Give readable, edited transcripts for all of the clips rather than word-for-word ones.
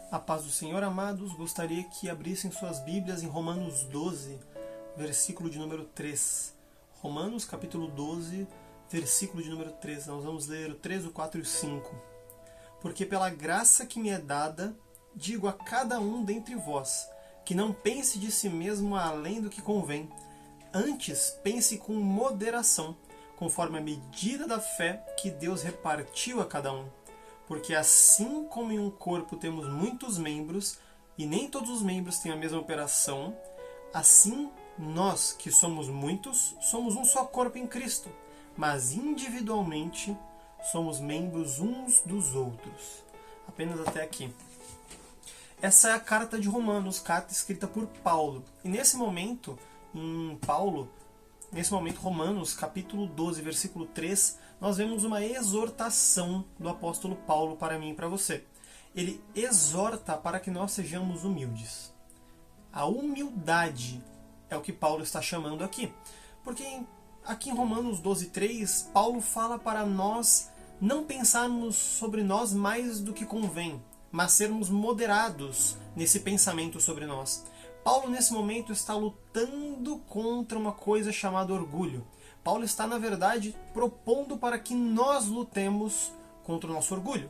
A paz do Senhor, amados, gostaria que abrissem suas Bíblias em Romanos 12, versículo de número 3. Romanos, capítulo 12, versículo de número 3. Nós vamos ler o 3, o 4 e o 5. Porque pela graça que me é dada, digo a cada um dentre vós, que não pense de si mesmo além do que convém. Antes, pense com moderação, conforme a medida da fé que Deus repartiu a cada um. Porque assim como em um corpo temos muitos membros, e nem todos os membros têm a mesma operação, assim nós, que somos muitos, somos um só corpo em Cristo, mas individualmente somos membros uns dos outros. Apenas até aqui. Essa é a carta de Romanos, carta escrita por Paulo. E nesse momento, Romanos, capítulo 12, versículo 3, nós vemos uma exortação do apóstolo Paulo para mim e para você. Ele exorta para que nós sejamos humildes. A humildade é o que Paulo está chamando aqui. Porque aqui em Romanos 12, 3, Paulo fala para nós não pensarmos sobre nós mais do que convém, mas sermos moderados nesse pensamento sobre nós. Paulo, nesse momento, está lutando contra uma coisa chamada orgulho. Paulo está, na verdade, propondo para que nós lutemos contra o nosso orgulho.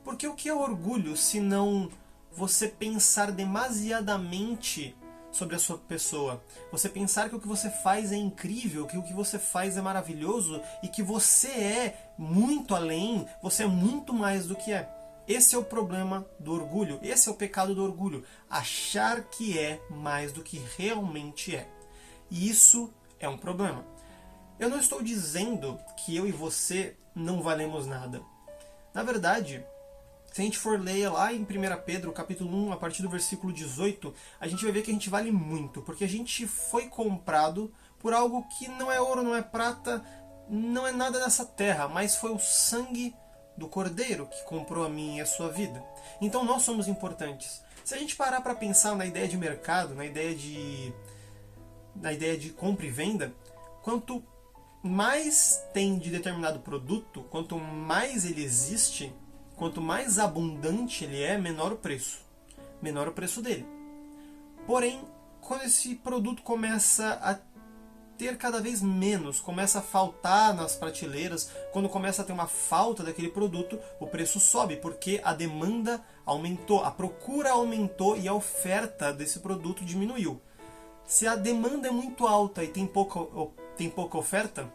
Porque o que é orgulho, se não você pensar demasiadamente sobre a sua pessoa? Você pensar que o que você faz é incrível, que o que você faz é maravilhoso e que você é muito além, você é muito mais do que é. Esse é o problema do orgulho, esse é o pecado do orgulho, achar que é mais do que realmente é. E isso é um problema. Eu não estou dizendo que eu e você não valemos nada. Na verdade, se a gente for ler lá em 1 Pedro, capítulo 1, a partir do versículo 18, a gente vai ver que a gente vale muito, porque a gente foi comprado por algo que não é ouro, não é prata, não é nada dessa terra, mas foi o sangue do Cordeiro que comprou a minha e a sua vida. Então nós somos importantes. Se a gente parar para pensar na ideia de mercado, na ideia de compra e venda, quanto mais tem de determinado produto, quanto mais ele existe, quanto mais abundante ele é, menor o preço. Menor o preço dele. Porém, quando esse produto começa a ter cada vez menos, começa a faltar nas prateleiras, quando começa a ter uma falta daquele produto, o preço sobe, porque a demanda aumentou, a procura aumentou e a oferta desse produto diminuiu. Se a demanda é muito alta e tem pouca oferta,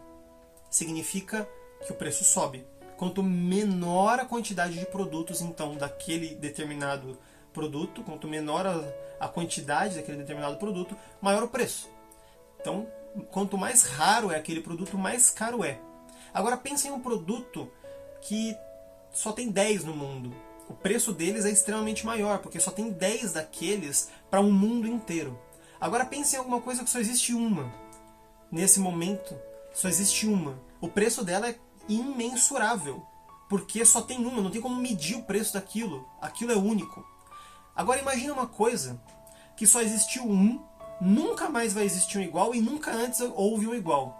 significa que o preço sobe. Quanto menor a quantidade de produtos, então, daquele determinado produto, quanto menor a quantidade daquele determinado produto, maior o preço. Então, quanto mais raro é aquele produto, mais caro é. Agora pense em um produto que só tem 10 no mundo. O preço deles é extremamente maior, porque só tem 10 daqueles para um mundo inteiro. Agora pense em alguma coisa que só existe uma. Nesse momento, só existe uma. O preço dela é imensurável, porque só tem uma, não tem como medir o preço daquilo. Aquilo é único. Agora imagine uma coisa que só existiu um, nunca mais vai existir um igual e nunca antes houve um igual.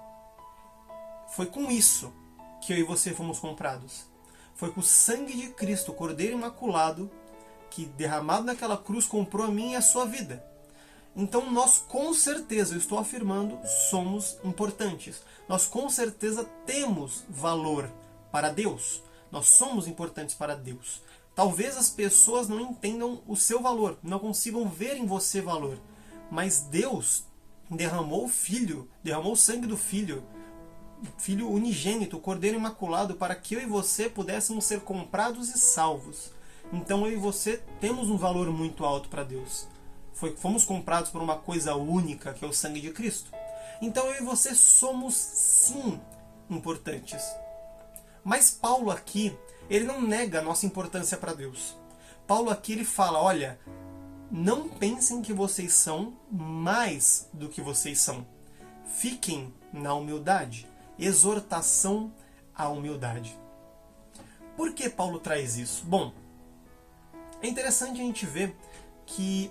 Foi com isso que eu e você fomos comprados. Foi com o sangue de Cristo, o Cordeiro Imaculado, que derramado naquela cruz comprou a minha e a sua vida. Então nós com certeza, eu estou afirmando, somos importantes. Nós com certeza temos valor para Deus. Nós somos importantes para Deus. Talvez as pessoas não entendam o seu valor, não consigam ver em você valor. Mas Deus derramou o Filho, derramou o sangue do Filho unigênito, o Cordeiro Imaculado, para que eu e você pudéssemos ser comprados e salvos. Então eu e você temos um valor muito alto para Deus. Fomos comprados por uma coisa única, que é o sangue de Cristo. Então eu e você somos, sim, importantes. Mas Paulo aqui, ele não nega a nossa importância para Deus. Paulo aqui, ele fala, olha, não pensem que vocês são mais do que vocês são. Fiquem na humildade. Exortação à humildade. Por que Paulo traz isso? Bom, é interessante a gente ver que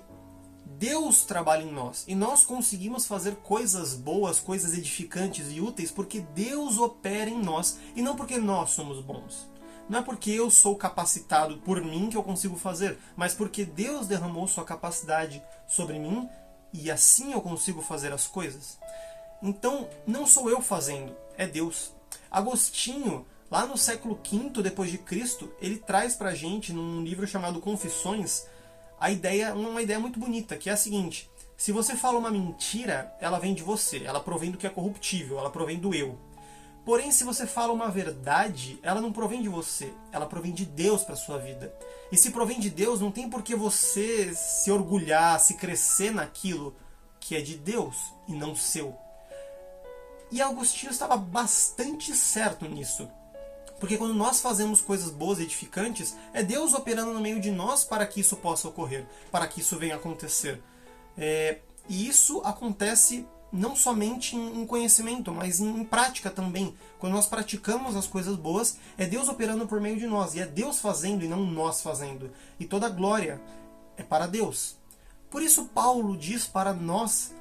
Deus trabalha em nós e nós conseguimos fazer coisas boas, coisas edificantes e úteis porque Deus opera em nós e não porque nós somos bons. Não é porque eu sou capacitado por mim que eu consigo fazer, mas porque Deus derramou sua capacidade sobre mim e assim eu consigo fazer as coisas. Então, não sou eu fazendo, é Deus. Agostinho, lá no século V depois de Cristo, ele traz pra gente, num livro chamado Confissões, uma ideia muito bonita, que é a seguinte: se você fala uma mentira, ela vem de você, ela provém do que é corruptível, ela provém do eu. Porém, se você fala uma verdade, ela não provém de você, ela provém de Deus para sua vida. E se provém de Deus, não tem por que você se orgulhar, se crescer naquilo que é de Deus e não seu. E Agostinho estava bastante certo nisso. Porque quando nós fazemos coisas boas e edificantes, é Deus operando no meio de nós para que isso possa ocorrer, para que isso venha a acontecer. E isso acontece não somente em conhecimento, mas em prática também. Quando nós praticamos as coisas boas, é Deus operando por meio de nós. E é Deus fazendo e não nós fazendo. E toda a glória é para Deus. Por isso Paulo diz para nós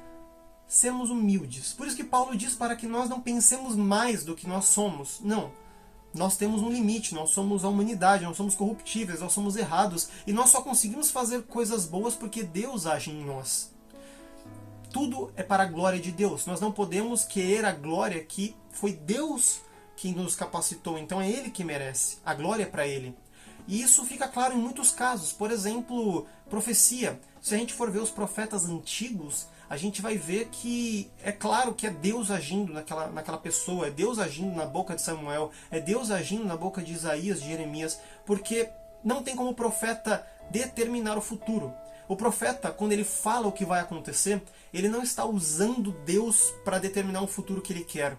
sermos humildes. Por isso que Paulo diz para que nós não pensemos mais do que nós somos. Não. Nós temos um limite, nós somos a humanidade, nós somos corruptíveis, nós somos errados. E nós só conseguimos fazer coisas boas porque Deus age em nós. Tudo é para a glória de Deus. Nós não podemos querer a glória que foi Deus quem nos capacitou. Então é Ele que merece. A glória é para Ele. E isso fica claro em muitos casos. Por exemplo, profecia. Se a gente for ver os profetas antigos, a gente vai ver que é claro que é Deus agindo naquela pessoa, é Deus agindo na boca de Samuel, é Deus agindo na boca de Isaías, de Jeremias, porque não tem como o profeta determinar o futuro. O profeta, quando ele fala o que vai acontecer, ele não está usando Deus para determinar um futuro que ele quer.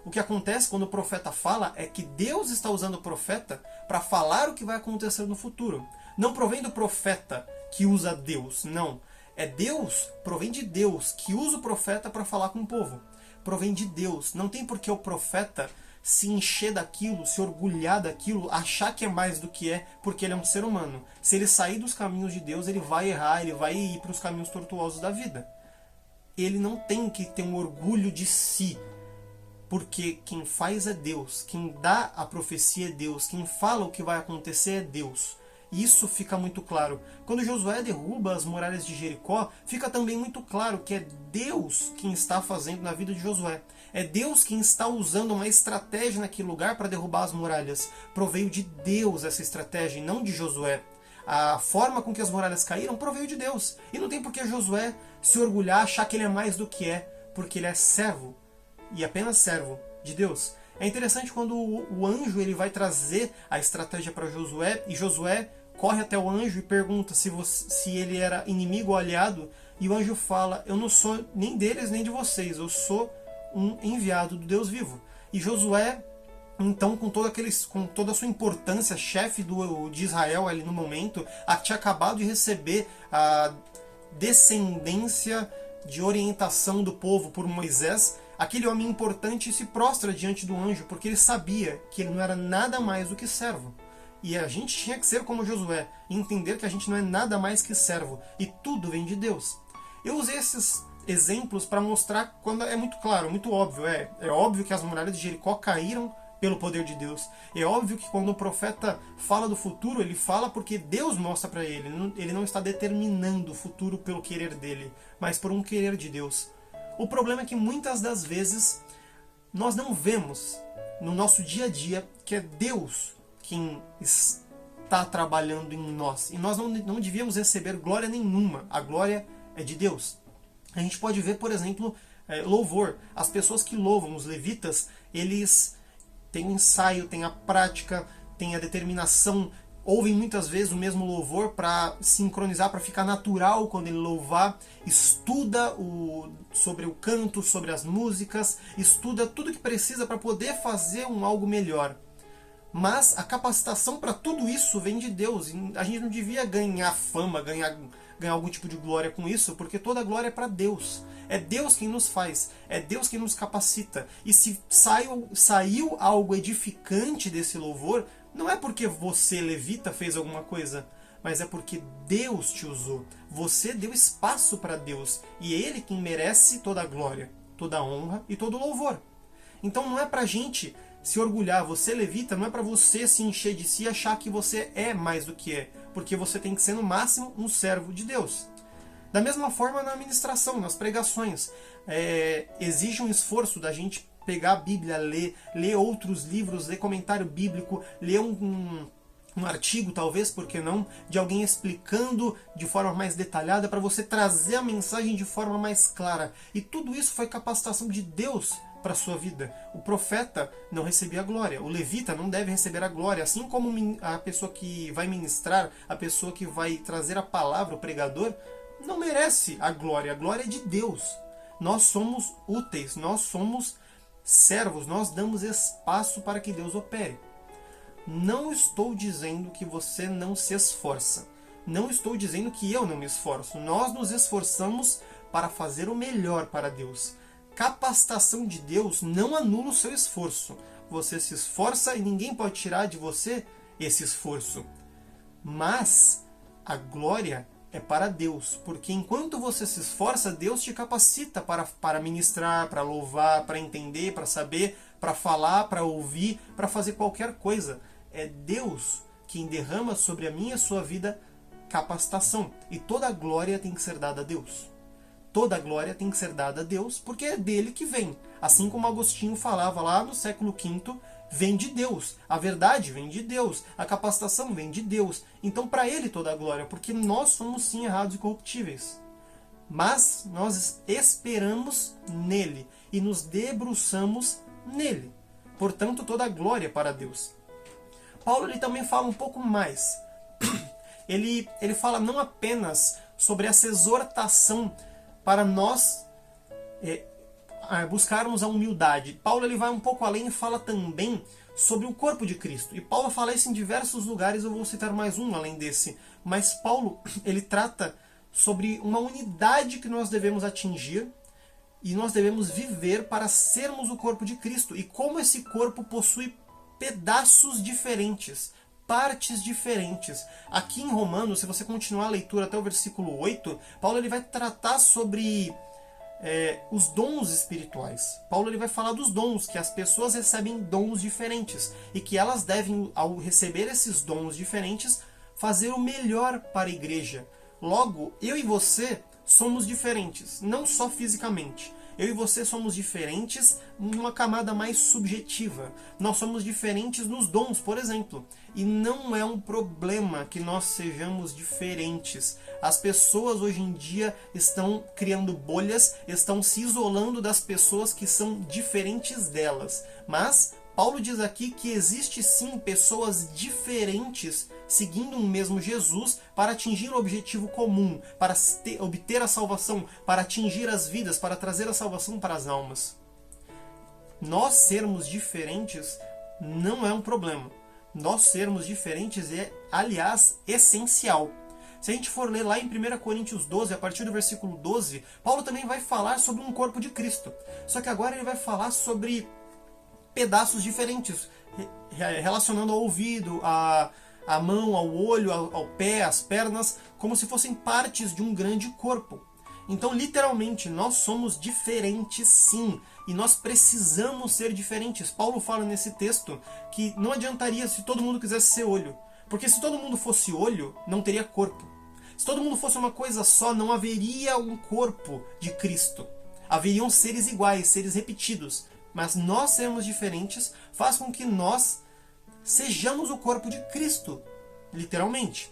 O que acontece quando o profeta fala é que Deus está usando o profeta para falar o que vai acontecer no futuro. Não provém do profeta que usa Deus, não. É Deus, provém de Deus, que usa o profeta para falar com o povo. Provém de Deus. Não tem por que o profeta se encher daquilo, se orgulhar daquilo, achar que é mais do que é, porque ele é um ser humano. Se ele sair dos caminhos de Deus, ele vai errar, ele vai ir para os caminhos tortuosos da vida. Ele não tem que ter um orgulho de si, porque quem faz é Deus, quem dá a profecia é Deus, quem fala o que vai acontecer é Deus. Isso fica muito claro. Quando Josué derruba as muralhas de Jericó, fica também muito claro que é Deus quem está fazendo na vida de Josué. É Deus quem está usando uma estratégia naquele lugar para derrubar as muralhas. Proveio de Deus essa estratégia e não de Josué. A forma com que as muralhas caíram proveio de Deus. E não tem por que Josué se orgulhar, achar que ele é mais do que é, porque ele é servo, e apenas servo de Deus. É interessante quando o anjo ele vai trazer a estratégia para Josué, e Josué corre até o anjo e pergunta se ele era inimigo ou aliado, e o anjo fala: eu não sou nem deles nem de vocês, eu sou um enviado do Deus vivo. E Josué, então, com toda a sua importância, chefe de Israel ali no momento, tinha acabado de receber a descendência de orientação do povo por Moisés. Aquele homem importante se prostra diante do anjo, porque ele sabia que ele não era nada mais do que servo. E a gente tinha que ser como Josué, entender que a gente não é nada mais que servo, e tudo vem de Deus. Eu usei esses exemplos para mostrar quando é muito claro, muito óbvio. É óbvio que as muralhas de Jericó caíram pelo poder de Deus. É óbvio que quando o profeta fala do futuro, ele fala porque Deus mostra para ele. Ele não está determinando o futuro pelo querer dele, mas por um querer de Deus. O problema é que muitas das vezes nós não vemos no nosso dia a dia que é Deus quem está trabalhando em nós. E nós não devíamos receber glória nenhuma. A glória é de Deus. A gente pode ver, por exemplo, louvor. As pessoas que louvam, os levitas, eles têm o ensaio, têm a prática, têm a determinação, ouvem muitas vezes o mesmo louvor para sincronizar, para ficar natural quando ele louvar, estuda sobre o canto, sobre as músicas, estuda tudo que precisa para poder fazer algo melhor. Mas a capacitação para tudo isso vem de Deus. E a gente não devia ganhar fama, ganhar algum tipo de glória com isso, porque toda a glória é para Deus. É Deus quem nos faz, é Deus quem nos capacita. E se saiu algo edificante desse louvor, não é porque você, levita, fez alguma coisa, mas é porque Deus te usou. Você deu espaço para Deus, e é Ele quem merece toda a glória, toda a honra e todo o louvor. Então não é para a gente se orgulhar. Você, levita, não é para você se encher de si e achar que você é mais do que é, porque você tem que ser no máximo um servo de Deus. Da mesma forma na ministração, nas pregações, exige um esforço da gente pegar a Bíblia, ler outros livros, ler comentário bíblico, ler um artigo, talvez, por que não, de alguém explicando de forma mais detalhada para você trazer a mensagem de forma mais clara. E tudo isso foi capacitação de Deus para a sua vida. O profeta não recebia a glória, o levita não deve receber a glória, assim como a pessoa que vai ministrar, a pessoa que vai trazer a palavra, o pregador, não merece a glória é de Deus. Nós somos úteis, nós somos servos, nós damos espaço para que Deus opere. Não estou dizendo que você não se esforça. Não estou dizendo que eu não me esforço. Nós nos esforçamos para fazer o melhor para Deus. Capacitação de Deus não anula o seu esforço. Você se esforça e ninguém pode tirar de você esse esforço. Mas a glória é para Deus, porque enquanto você se esforça, Deus te capacita para ministrar, para louvar, para entender, para saber, para falar, para ouvir, para fazer qualquer coisa. É Deus quem derrama sobre a minha e a sua vida capacitação. E toda a glória tem que ser dada a Deus. Toda a glória tem que ser dada a Deus, porque é dele que vem. Assim como Agostinho falava lá no século V, vem de Deus. A verdade vem de Deus. A capacitação vem de Deus. Então para ele toda a glória, porque nós somos sim errados e corruptíveis. Mas nós esperamos nele e nos debruçamos nele. Portanto, toda a glória para Deus. Paulo ele também fala um pouco mais. Ele fala não apenas sobre essa exortação para nós buscarmos a humildade. Paulo ele vai um pouco além e fala também sobre o corpo de Cristo. E Paulo fala isso em diversos lugares, eu vou citar mais um além desse. Mas Paulo ele trata sobre uma unidade que nós devemos atingir e nós devemos viver para sermos o corpo de Cristo. E como esse corpo possui pedaços diferentes, partes diferentes. Aqui em Romanos, se você continuar a leitura até o versículo 8, Paulo ele vai tratar sobre os dons espirituais. Paulo ele vai falar dos dons, que as pessoas recebem dons diferentes e que elas devem, ao receber esses dons diferentes, fazer o melhor para a igreja. Logo, eu e você somos diferentes, não só fisicamente. Eu e você somos diferentes numa camada mais subjetiva. Nós somos diferentes nos dons, por exemplo. E não é um problema que nós sejamos diferentes. As pessoas hoje em dia estão criando bolhas, estão se isolando das pessoas que são diferentes delas. Mas Paulo diz aqui que existe sim pessoas diferentes seguindo um mesmo Jesus para atingir o objetivo comum, para obter a salvação, para atingir as vidas, para trazer a salvação para as almas. Nós sermos diferentes não é um problema. Nós sermos diferentes é, aliás, essencial. Se a gente for ler lá em 1 Coríntios 12, a partir do versículo 12, Paulo também vai falar sobre um corpo de Cristo. Só que agora ele vai falar sobre pedaços diferentes, relacionando ao ouvido, à mão, ao olho, ao pé, às pernas, como se fossem partes de um grande corpo. Então, literalmente, nós somos diferentes sim, e nós precisamos ser diferentes. Paulo fala nesse texto que não adiantaria se todo mundo quisesse ser olho, porque se todo mundo fosse olho, não teria corpo. Se todo mundo fosse uma coisa só, não haveria um corpo de Cristo. Haveriam seres iguais, seres repetidos. Mas nós sermos diferentes faz com que nós sejamos o corpo de Cristo, literalmente.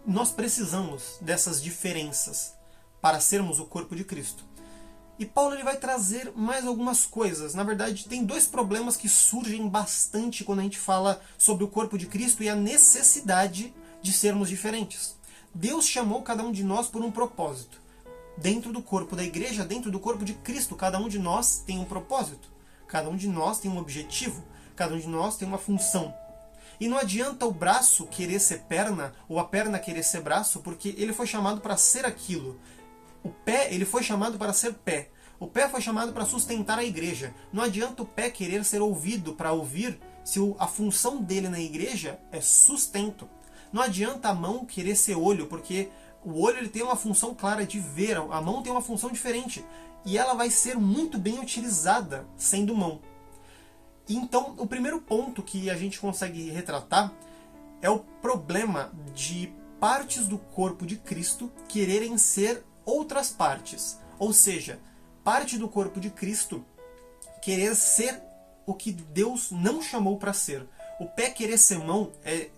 Nós precisamos dessas diferenças para sermos o corpo de Cristo. E Paulo ele vai trazer mais algumas coisas. Na verdade, tem dois problemas que surgem bastante quando a gente fala sobre o corpo de Cristo e a necessidade de sermos diferentes. Deus chamou cada um de nós por um propósito. Dentro do corpo da igreja, dentro do corpo de Cristo, cada um de nós tem um propósito. Cada um de nós tem um objetivo. Cada um de nós tem uma função. E não adianta o braço querer ser perna, ou a perna querer ser braço, porque ele foi chamado para ser aquilo. O pé, ele foi chamado para ser pé. O pé foi chamado para sustentar a igreja. Não adianta o pé querer ser ouvido para ouvir, se a função dele na igreja é sustento. Não adianta a mão querer ser olho, porque o olho ele tem uma função clara de ver, a mão tem uma função diferente. E ela vai ser muito bem utilizada sendo mão. Então, o primeiro ponto que a gente consegue retratar é o problema de partes do corpo de Cristo quererem ser outras partes. Ou seja, parte do corpo de Cristo querer ser o que Deus não chamou para ser. O pé querer ser mão é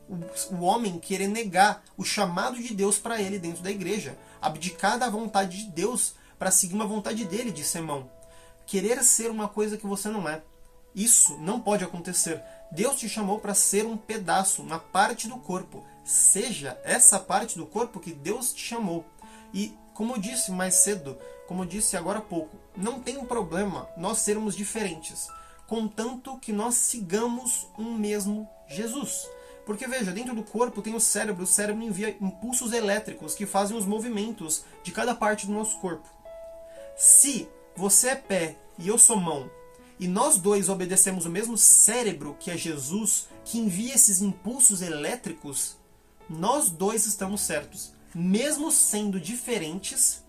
o homem querer negar o chamado de Deus para ele dentro da igreja. Abdicar da vontade de Deus para seguir uma vontade dele de ser mão. Querer ser uma coisa que você não é. Isso não pode acontecer. Deus te chamou para ser um pedaço, uma parte do corpo. Seja essa parte do corpo que Deus te chamou. E, como eu disse mais cedo, como eu disse agora há pouco, não tem problema nós sermos diferentes, contanto que nós sigamos um mesmo Jesus. Porque veja, dentro do corpo tem o cérebro envia impulsos elétricos que fazem os movimentos de cada parte do nosso corpo. Se você é pé e eu sou mão, e nós dois obedecemos o mesmo cérebro que é Jesus, que envia esses impulsos elétricos, nós dois estamos certos. Mesmo sendo diferentes,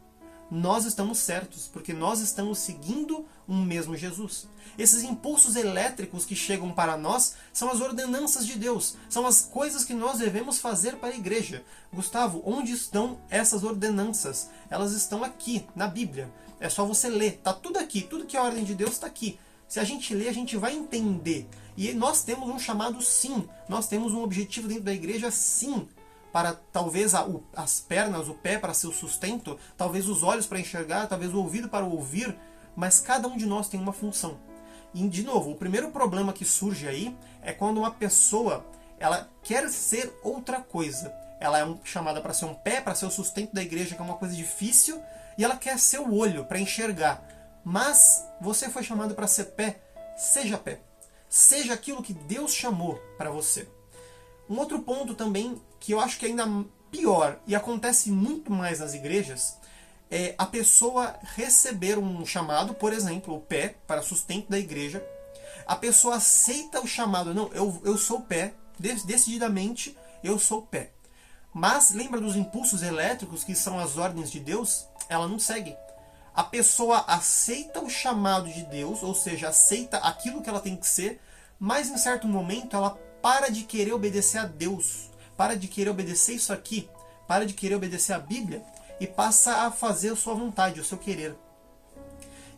nós estamos certos, porque nós estamos seguindo um mesmo Jesus. Esses impulsos elétricos que chegam para nós são as ordenanças de Deus, são as coisas que nós devemos fazer para a igreja. Gustavo, onde estão essas ordenanças? Elas estão aqui, na Bíblia. É só você ler, está tudo aqui, tudo que é a ordem de Deus está aqui. Se a gente ler, a gente vai entender. E nós temos um chamado sim, nós temos um objetivo dentro da igreja sim, para talvez as pernas, o pé para seu sustento, talvez os olhos para enxergar, talvez o ouvido para ouvir, mas cada um de nós tem uma função. E, de novo, o primeiro problema que surge aí é quando uma pessoa ela quer ser outra coisa. Ela é chamada para ser um pé, para ser o sustento da igreja, que é uma coisa difícil, e ela quer ser o olho para enxergar. Mas você foi chamado para ser pé, seja pé. Seja aquilo que Deus chamou para você. Um outro ponto também, que eu acho que é ainda pior, e acontece muito mais nas igrejas, é a pessoa receber um chamado, por exemplo, o pé, para sustento da igreja. A pessoa aceita o chamado, não, eu sou pé, decididamente eu sou pé. Mas lembra dos impulsos elétricos, que são as ordens de Deus? Ela não segue. A pessoa aceita o chamado de Deus, ou seja, aceita aquilo que ela tem que ser, mas em certo momento ela para de querer obedecer a Deus, para de querer obedecer isso aqui, para de querer obedecer a Bíblia e passa a fazer a sua vontade, o seu querer.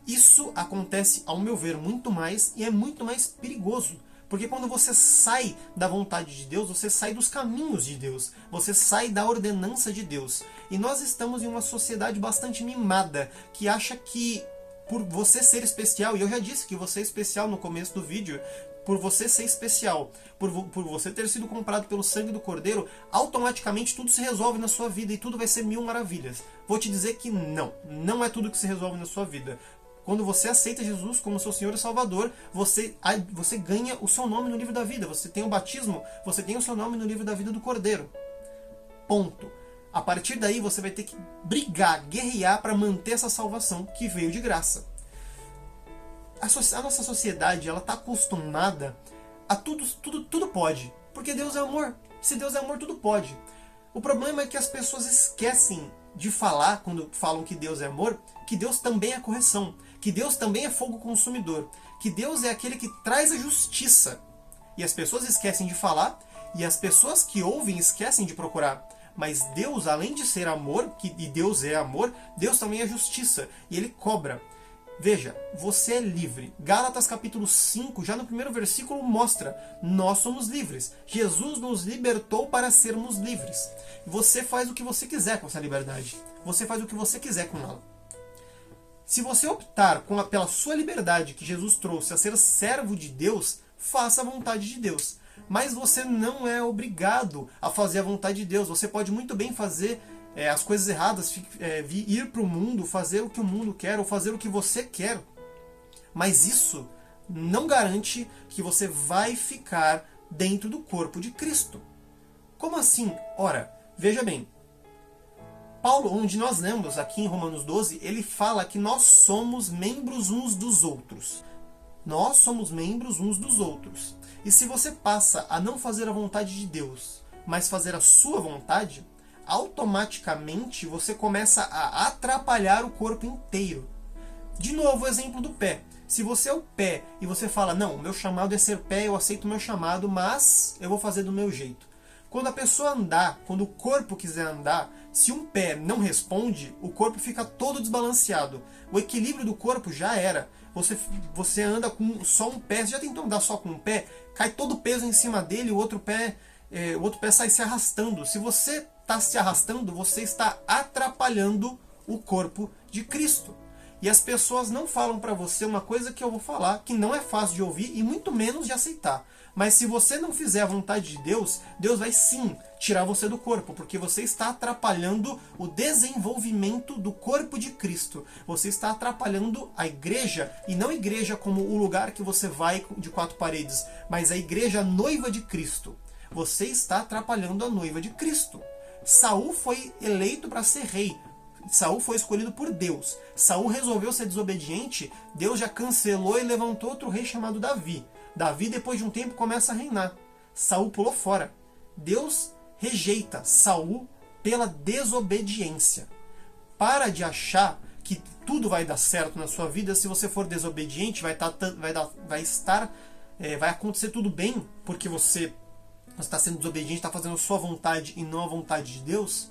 Isso acontece, ao meu ver, muito mais e é muito mais perigoso. Porque quando você sai da vontade de Deus, você sai dos caminhos de Deus, você sai da ordenança de Deus. E nós estamos em uma sociedade bastante mimada, que acha que por você ser especial, e eu já disse que você é especial no começo do vídeo, por você ser especial, por você ter sido comprado pelo sangue do Cordeiro, automaticamente tudo se resolve na sua vida e tudo vai ser mil maravilhas. Vou te dizer que não é tudo que se resolve na sua vida. Quando você aceita Jesus como seu Senhor e Salvador, você ganha o seu nome no livro da vida. Você tem o batismo, você tem o seu nome no livro da vida do Cordeiro. Ponto. A partir daí você vai ter que brigar, guerrear para manter essa salvação que veio de graça. A nossa sociedade está acostumada a tudo pode. Porque Deus é amor. Se Deus é amor, tudo pode. O problema é que as pessoas esquecem de falar, quando falam que Deus é amor, que Deus também é correção. Que Deus também é fogo consumidor, que Deus é aquele que traz a justiça. E as pessoas esquecem de falar, e as pessoas que ouvem esquecem de procurar. Mas Deus, além de ser amor, e Deus é amor, Deus também é justiça, e Ele cobra. Veja, você é livre. Gálatas capítulo 5, já no primeiro versículo, mostra: nós somos livres. Jesus nos libertou para sermos livres. Você faz o que você quiser com essa liberdade. Você faz o que você quiser com ela. Se você optar pela sua liberdade que Jesus trouxe a ser servo de Deus, faça a vontade de Deus. Mas você não é obrigado a fazer a vontade de Deus. Você pode muito bem fazer as coisas erradas, ir para o mundo, fazer o que o mundo quer, ou fazer o que você quer. Mas isso não garante que você vai ficar dentro do corpo de Cristo. Como assim? Ora, veja bem. Paulo, onde nós lemos aqui em Romanos 12, ele fala que nós somos membros uns dos outros. Nós somos membros uns dos outros. E se você passa a não fazer a vontade de Deus, mas fazer a sua vontade, automaticamente você começa a atrapalhar o corpo inteiro. De novo, o exemplo do pé. Se você é o pé e você fala, não, meu chamado é ser pé, eu aceito o meu chamado, mas eu vou fazer do meu jeito. Quando a pessoa andar, quando o corpo quiser andar, se um pé não responde, o corpo fica todo desbalanceado. O equilíbrio do corpo já era. Você anda com só um pé, você já tentou andar só com um pé, cai todo o peso em cima dele, o outro pé sai se arrastando. Se você está se arrastando, você está atrapalhando o corpo de Cristo. E as pessoas não falam para você uma coisa que eu vou falar, que não é fácil de ouvir e muito menos de aceitar. Mas se você não fizer a vontade de Deus, Deus vai sim tirar você do corpo, porque você está atrapalhando o desenvolvimento do corpo de Cristo. Você está atrapalhando a igreja, e não a igreja como o lugar que você vai de quatro paredes, mas a igreja noiva de Cristo. Você está atrapalhando a noiva de Cristo. Saul foi eleito para ser rei. Saul foi escolhido por Deus. Saul resolveu ser desobediente, Deus já cancelou e levantou outro rei chamado Davi. Davi, depois de um tempo, começa a reinar. Saul pulou fora. Deus rejeita Saul pela desobediência. Para de achar que tudo vai dar certo na sua vida se você for desobediente, vai acontecer tudo bem porque você está sendo desobediente, está fazendo a sua vontade e não a vontade de Deus.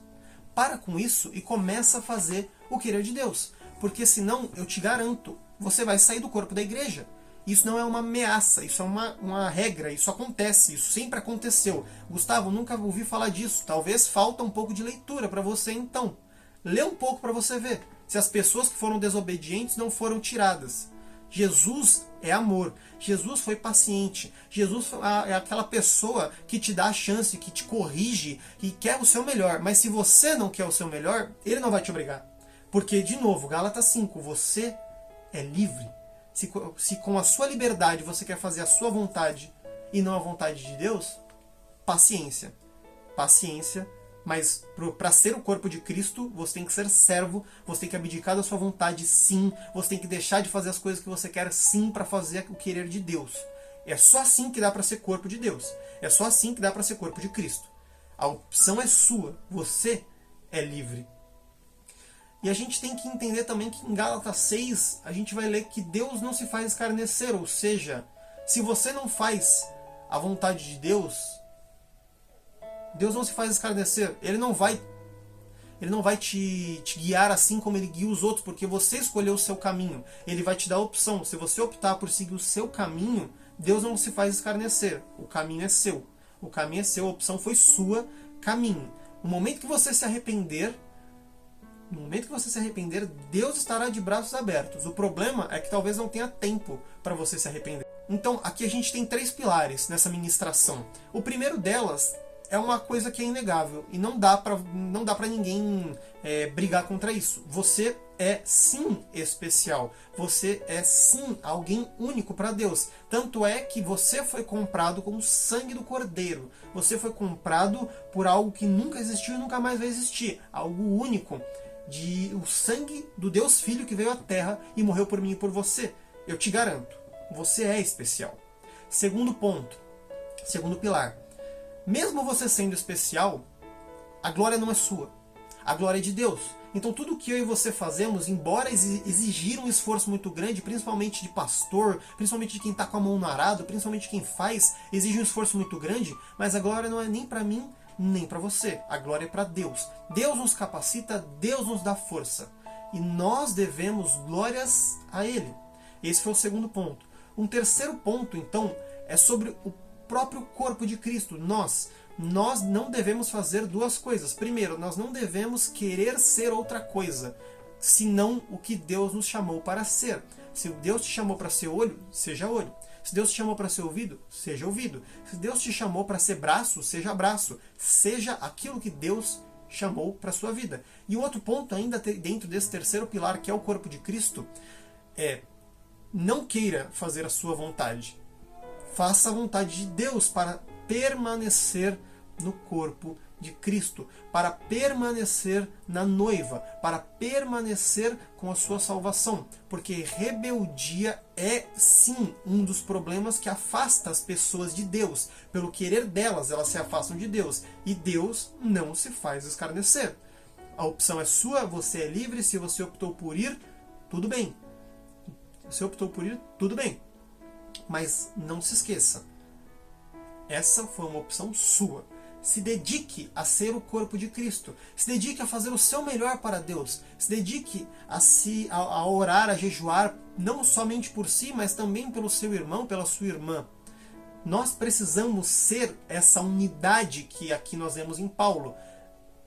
Para com isso e começa a fazer o querer de Deus. Porque senão, eu te garanto, você vai sair do corpo da igreja. Isso não é uma ameaça, isso é uma regra, isso acontece, isso sempre aconteceu. Gustavo, nunca ouvi falar disso. Talvez falta um pouco de leitura para você então. Lê um pouco para você ver se as pessoas que foram desobedientes não foram tiradas. Jesus é amor. Jesus foi paciente. Jesus é aquela pessoa que te dá a chance, que te corrige e quer o seu melhor. Mas se você não quer o seu melhor, ele não vai te obrigar. Porque, de novo, Gálatas 5, você é livre. Se com a sua liberdade você quer fazer a sua vontade e não a vontade de Deus, paciência. Paciência. Mas para ser o corpo de Cristo, você tem que ser servo, você tem que abdicar da sua vontade, sim. Você tem que deixar de fazer as coisas que você quer, sim, para fazer o querer de Deus. É só assim que dá para ser corpo de Deus. É só assim que dá para ser corpo de Cristo. A opção é sua. Você é livre. E a gente tem que entender também que em Gálatas 6, a gente vai ler que Deus não se faz escarnecer. Ou seja, se você não faz a vontade de Deus, Deus não se faz escarnecer. Ele não vai te guiar assim como ele guia os outros, porque você escolheu o seu caminho. Ele vai te dar a opção. Se você optar por seguir o seu caminho, Deus não se faz escarnecer. O caminho é seu. O caminho é seu, a opção foi sua, caminho. No momento que você se arrepender, Deus estará de braços abertos. O problema é que talvez não tenha tempo para você se arrepender. Então, aqui a gente tem 3 pilares nessa ministração. O primeiro delas é uma coisa que é inegável e não dá para ninguém brigar contra isso. Você é sim especial. Você é sim alguém único para Deus. Tanto é que você foi comprado com o sangue do Cordeiro. Você foi comprado por algo que nunca existiu e nunca mais vai existir. Algo único. O sangue do Deus Filho que veio à Terra e morreu por mim e por você. Eu te garanto, você é especial. Segundo ponto, segundo pilar. Mesmo você sendo especial, a glória não é sua. A glória é de Deus. Então tudo que eu e você fazemos, embora exigir um esforço muito grande, principalmente de pastor, principalmente de quem está com a mão no arado, principalmente de quem faz, exige um esforço muito grande, mas a glória não é nem para mim, nem para você. A glória é para Deus. Deus nos capacita, Deus nos dá força. E nós devemos glórias a Ele. Esse foi o segundo ponto. Um terceiro ponto, então, é sobre o próprio corpo de Cristo. Nós não devemos fazer duas coisas. Primeiro, nós não devemos querer ser outra coisa, senão o que Deus nos chamou para ser. Se Deus te chamou para ser olho, seja olho. Se Deus te chamou para ser ouvido, seja ouvido. Se Deus te chamou para ser braço, seja braço. Seja aquilo que Deus chamou para a sua vida. E um outro ponto ainda dentro desse terceiro pilar, que é o corpo de Cristo, é: não queira fazer a sua vontade. Faça a vontade de Deus para permanecer no corpo de Cristo, para permanecer na noiva, para permanecer com a sua salvação. Porque rebeldia é sim um dos problemas que afasta as pessoas de Deus. Pelo querer delas, elas se afastam de Deus. E Deus não se faz escarnecer. A opção é sua, você é livre. Se você optou por ir, tudo bem. Você optou por ir, tudo bem. Mas não se esqueça, essa foi uma opção sua. Se dedique a ser o corpo de Cristo. Se dedique a fazer o seu melhor para Deus. Se dedique a orar, a jejuar, não somente por si, mas também pelo seu irmão, pela sua irmã. Nós precisamos ser essa unidade que aqui nós vemos em Paulo,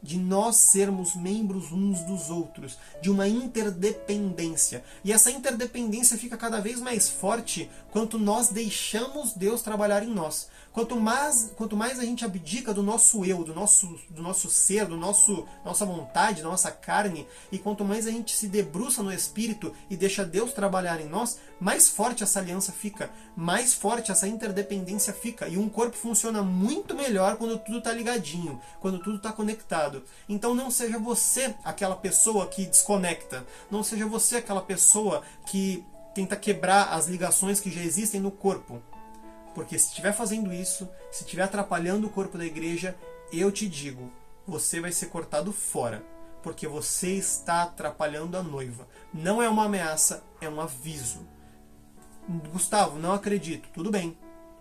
de nós sermos membros uns dos outros, de uma interdependência. E essa interdependência fica cada vez mais forte quanto nós deixamos Deus trabalhar em nós. Quanto mais a gente abdica do nosso eu, do nosso ser, nossa vontade, da nossa carne, e quanto mais a gente se debruça no Espírito e deixa Deus trabalhar em nós, mais forte essa aliança fica, mais forte essa interdependência fica. E um corpo funciona muito melhor quando tudo está ligadinho, quando tudo está conectado. Então não seja você aquela pessoa que desconecta, não seja você aquela pessoa que tenta quebrar as ligações que já existem no corpo. Porque se estiver fazendo isso, se estiver atrapalhando o corpo da igreja, eu te digo, você vai ser cortado fora. Porque você está atrapalhando a noiva. Não é uma ameaça, é um aviso. Gustavo, não acredito. Tudo bem,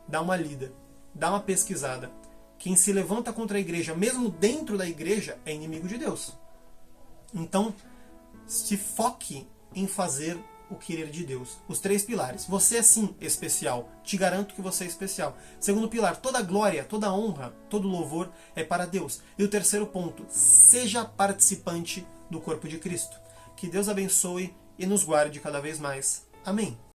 dá uma lida, dá uma pesquisada. Quem se levanta contra a igreja, mesmo dentro da igreja, é inimigo de Deus. Então, se foque em fazer o querer de Deus. Os 3 pilares. Você é sim especial. Te garanto que você é especial. Segundo pilar, toda glória, toda honra, todo louvor é para Deus. E o terceiro ponto, seja participante do corpo de Cristo. Que Deus abençoe e nos guarde cada vez mais. Amém.